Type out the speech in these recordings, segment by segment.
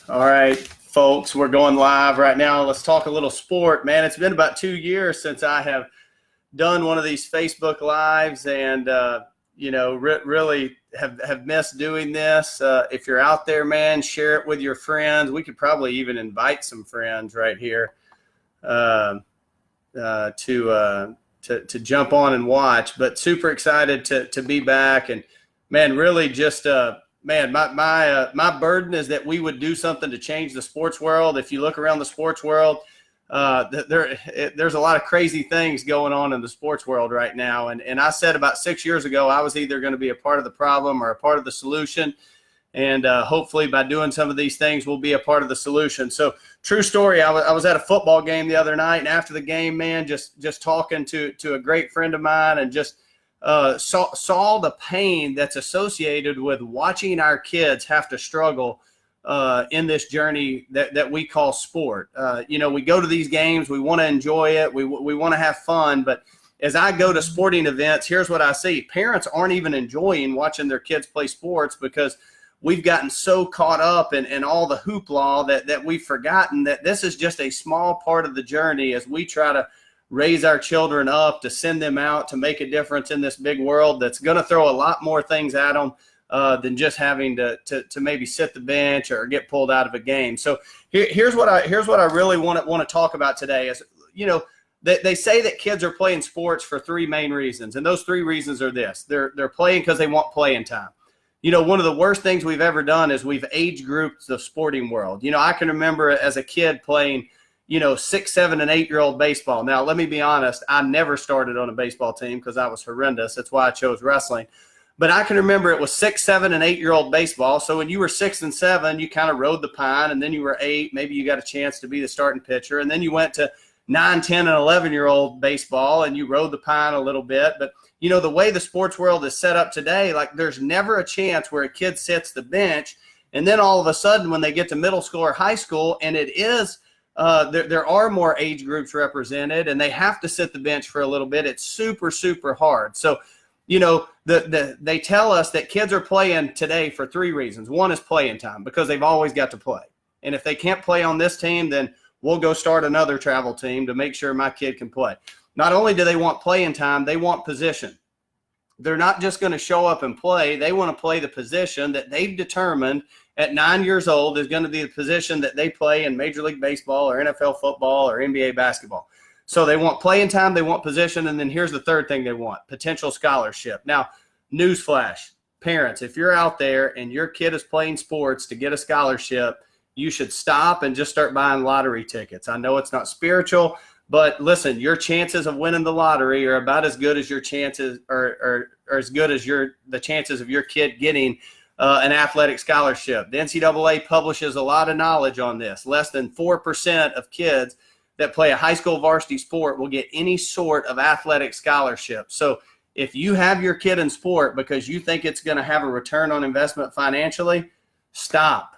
All right, folks, we're going live right now. Let's talk a little sport, man. It's been about 2 years since I have done one of these Facebook Lives, and really have missed doing this. If you're out there, man, share it with your friends. We could probably even invite some friends right here to jump on and watch. But super excited to be back, and man, really just my burden is that we would do something to change the sports world. If you look around the sports world, there's a lot of crazy things going on in the sports world right now. And I said about 6 years ago, I was either going to be a part of the problem or a part of the solution. And hopefully by doing some of these things, we'll be a part of the solution. So true story, I was at a football game the other night, and after the game, man, just talking to a great friend of mine, and just saw the pain that's associated with watching our kids have to struggle in this journey that we call sport. We go to these games, we want to enjoy it, we want to have fun, but as I go to sporting events, here's what I see. Parents aren't even enjoying watching their kids play sports because we've gotten so caught up in all the hoopla that we've forgotten that this is just a small part of the journey as we try to raise our children up to send them out to make a difference in this big world that's going to throw a lot more things at them than just having to maybe sit the bench or get pulled out of a game. So here's what I really want to talk about today is, they say that kids are playing sports for three main reasons, and those three reasons are this. They're playing because they want playing time. One of the worst things we've ever done is we've age grouped the sporting world. I can remember as a kid playing 6, 7, and 8-year-old baseball. Now, let me be honest. I never started on a baseball team because I was horrendous. That's why I chose wrestling. But I can remember it was 6, 7, and 8-year-old baseball. So when you were 6 and 7, you kind of rode the pine, and then you were 8. Maybe you got a chance to be the starting pitcher. And then you went to 9, 10, and 11-year-old baseball, and you rode the pine a little bit. But, the way the sports world is set up today, like there's never a chance where a kid sits the bench, and then all of a sudden when they get to middle school or high school, and it is there are more age groups represented, and they have to sit the bench for a little bit. It's super, super hard. So, they tell us that kids are playing today for three reasons. One is playing time, because they've always got to play. And if they can't play on this team, then we'll go start another travel team to make sure my kid can play. Not only do they want playing time, they want position. They're not just going to show up and play. They want to play the position that they've determined at 9 years old is going to be the position that they play in Major League Baseball or NFL football or NBA basketball. So they want playing time, they want position, and then here's the third thing they want, potential scholarship. Now, newsflash, parents, if you're out there and your kid is playing sports to get a scholarship, you should stop and just start buying lottery tickets. I know it's not spiritual, but listen, your chances of winning the lottery are about as good as your chances are as good as the chances of your kid getting an athletic scholarship. The NCAA publishes a lot of knowledge on this. Less than 4% of kids that play a high school varsity sport will get any sort of athletic scholarship. So if you have your kid in sport because you think it's going to have a return on investment financially, stop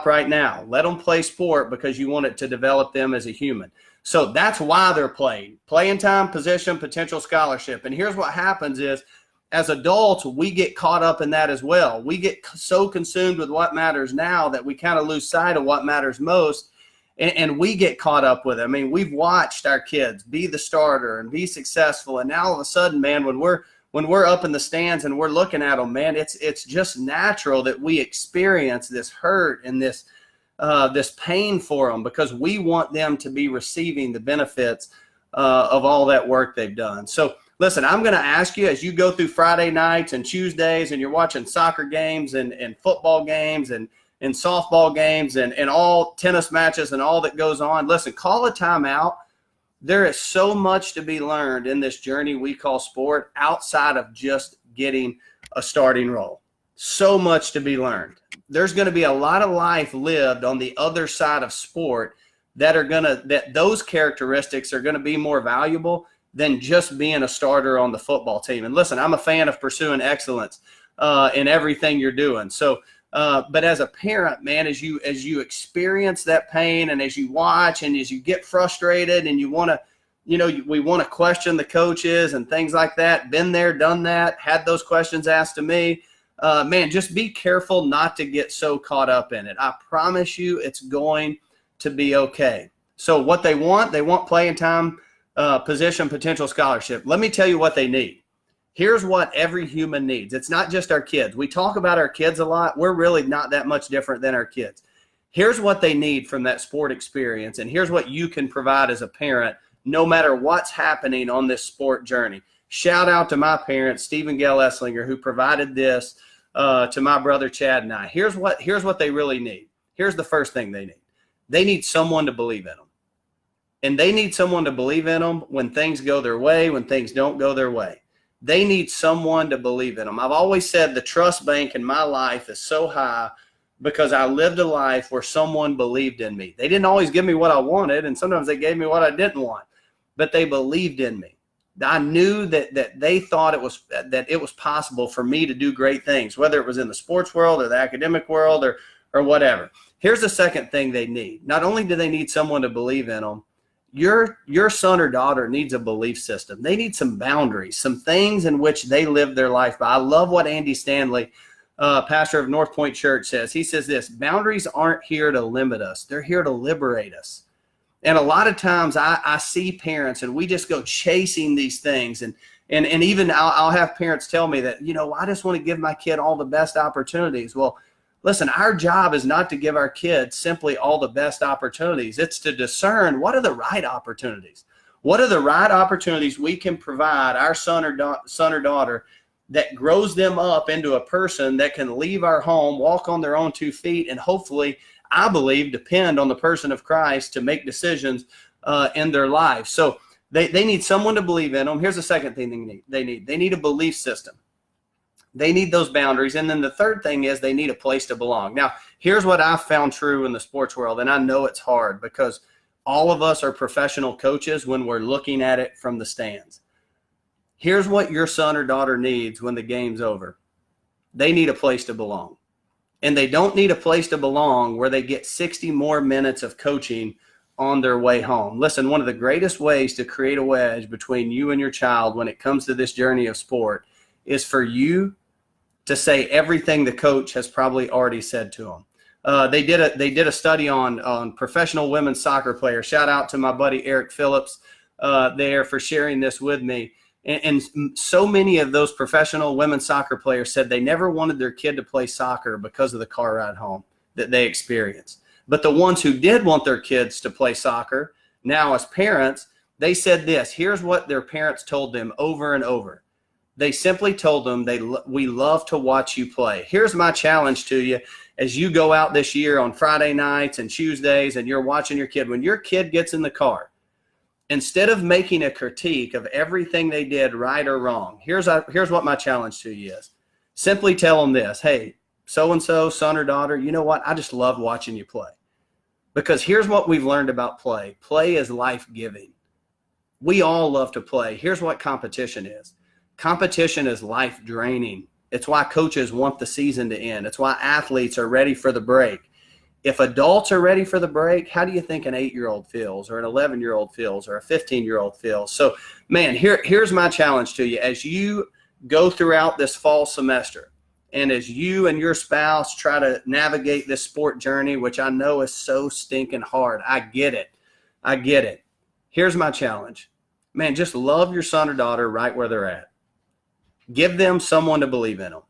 right now. Let them play sport because you want it to develop them as a human. So that's why they're playing time, position, potential scholarship. And here's what happens is, as adults, we get caught up in that as well. We get so consumed with what matters now that we kind of lose sight of what matters most, and we get caught up with it. I mean, we've watched our kids be the starter and be successful, and now all of a sudden, man, when we're up in the stands and we're looking at them, man, it's just natural that we experience this hurt and this pain for them because we want them to be receiving the benefits of all that work they've done. So listen, I'm going to ask you as you go through Friday nights and Tuesdays and you're watching soccer games and football games and softball games and all tennis matches and all that goes on, listen, call a timeout. There is so much to be learned in this journey we call sport outside of just getting a starting role. So much to be learned. There's going to be a lot of life lived on the other side of sport that those characteristics are going to be more valuable than just being a starter on the football team. And listen, I'm a fan of pursuing excellence in everything you're doing. So, but as a parent, man, as you experience that pain and as you watch and as you get frustrated and you want to, we want to question the coaches and things like that, been there, done that, had those questions asked to me. man, just be careful not to get so caught up in it. I promise you it's going to be okay. So what they want playing time, position, potential scholarship. Let me tell you what they need. Here's what every human needs. It's not just our kids. We talk about our kids a lot. We're really not that much different than our kids. Here's what they need from that sport experience, and here's what you can provide as a parent no matter what's happening on this sport journey. Shout out to my parents, Steve and Gail Esslinger, who provided this to my brother Chad and I. Here's what they really need. Here's the first thing they need. They need someone to believe in them. And they need someone to believe in them when things go their way, when things don't go their way. They need someone to believe in them. I've always said the trust bank in my life is so high because I lived a life where someone believed in me. They didn't always give me what I wanted, and sometimes they gave me what I didn't want, but they believed in me. I knew that they thought it was possible for me to do great things, whether it was in the sports world or the academic world or whatever. Here's the second thing they need. Not only do they need someone to believe in them, your son or daughter needs a belief system. They need some boundaries, some things in which they live their life by. I love what Andy Stanley, pastor of North Point Church, says. He says this: boundaries aren't here to limit us. They're here to liberate us. And a lot of times I see parents and we just go chasing these things. And even I'll have parents tell me that, I just want to give my kid all the best opportunities. Well, listen, our job is not to give our kids simply all the best opportunities. It's to discern what are the right opportunities. What are the right opportunities we can provide our son or daughter that grows them up into a person that can leave our home, walk on their own 2 feet, and hopefully, I believe, depend on the person of Christ to make decisions in their life. So they need someone to believe in them. Here's the second thing they need. They need a belief system. They need those boundaries. And then the third thing is they need a place to belong. Now, here's what I've found true in the sports world, and I know it's hard because all of us are professional coaches when we're looking at it from the stands. Here's what your son or daughter needs when the game's over. They need a place to belong. And they don't need a place to belong where they get 60 more minutes of coaching on their way home. Listen, one of the greatest ways to create a wedge between you and your child when it comes to this journey of sport is for you to say everything the coach has probably already said to them. They did a study on professional women's soccer players. Shout out to my buddy Eric Phillips there for sharing this with me. And so many of those professional women's soccer players said they never wanted their kid to play soccer because of the car ride home that they experienced. But the ones who did want their kids to play soccer, now as parents, they said this. Here's what their parents told them over and over. They simply told them, we love to watch you play. Here's my challenge to you as you go out this year on Friday nights and Tuesdays and you're watching your kid. When your kid gets in the car, instead of making a critique of everything they did right or wrong, here's what my challenge to you is. Simply tell them this: hey, so-and-so, son or daughter, you know what? I just love watching you play. Because here's what we've learned about play. Play is life-giving. We all love to play. Here's what competition is. Competition is life-draining. It's why coaches want the season to end. It's why athletes are ready for the break. If adults are ready for the break, how do you think an 8-year-old feels, or an 11-year-old feels, or a 15-year-old feels? So, man, here's my challenge to you. As you go throughout this fall semester, and as you and your spouse try to navigate this sport journey, which I know is so stinking hard, I get it. Here's my challenge. Man, just love your son or daughter right where they're at. Give them someone to believe in them.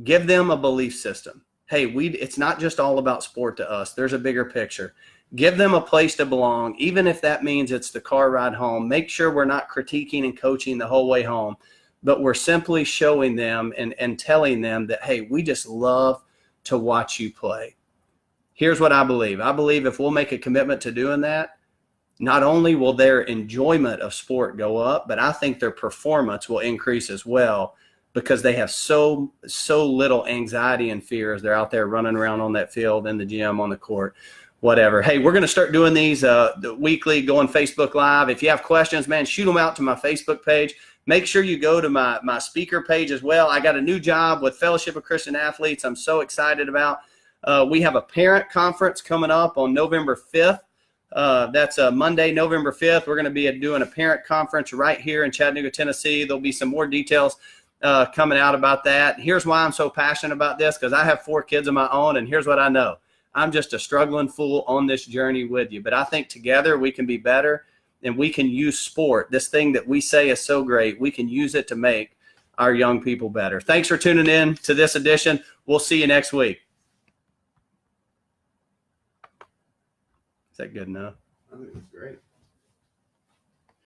Give them a belief system. Hey, it's not just all about sport to us. There's a bigger picture. Give them a place to belong, even if that means it's the car ride home. Make sure we're not critiquing and coaching the whole way home, but we're simply showing them and telling them that, hey, we just love to watch you play. Here's what I believe. I believe if we'll make a commitment to doing that, not only will their enjoyment of sport go up, but I think their performance will increase as well, because they have so little anxiety and fear as they're out there running around on that field, in the gym, on the court, whatever. Hey, we're going to start doing these weekly, going Facebook Live. If you have questions, man, shoot them out to my Facebook page. Make sure you go to my speaker page as well. I got a new job with Fellowship of Christian Athletes I'm so excited about. We have a parent conference coming up on November 5th. That's Monday, November 5th. We're going to be doing a parent conference right here in Chattanooga, Tennessee. There'll be some more details coming out about that. Here's why I'm so passionate about this, because I have 4 kids of my own, and here's what I know. I'm just a struggling fool on this journey with you. But I think together we can be better, and we can use sport, this thing that we say is so great, we can use it to make our young people better. Thanks for tuning in to this edition. We'll see you next week. Is that good enough? I think it's great.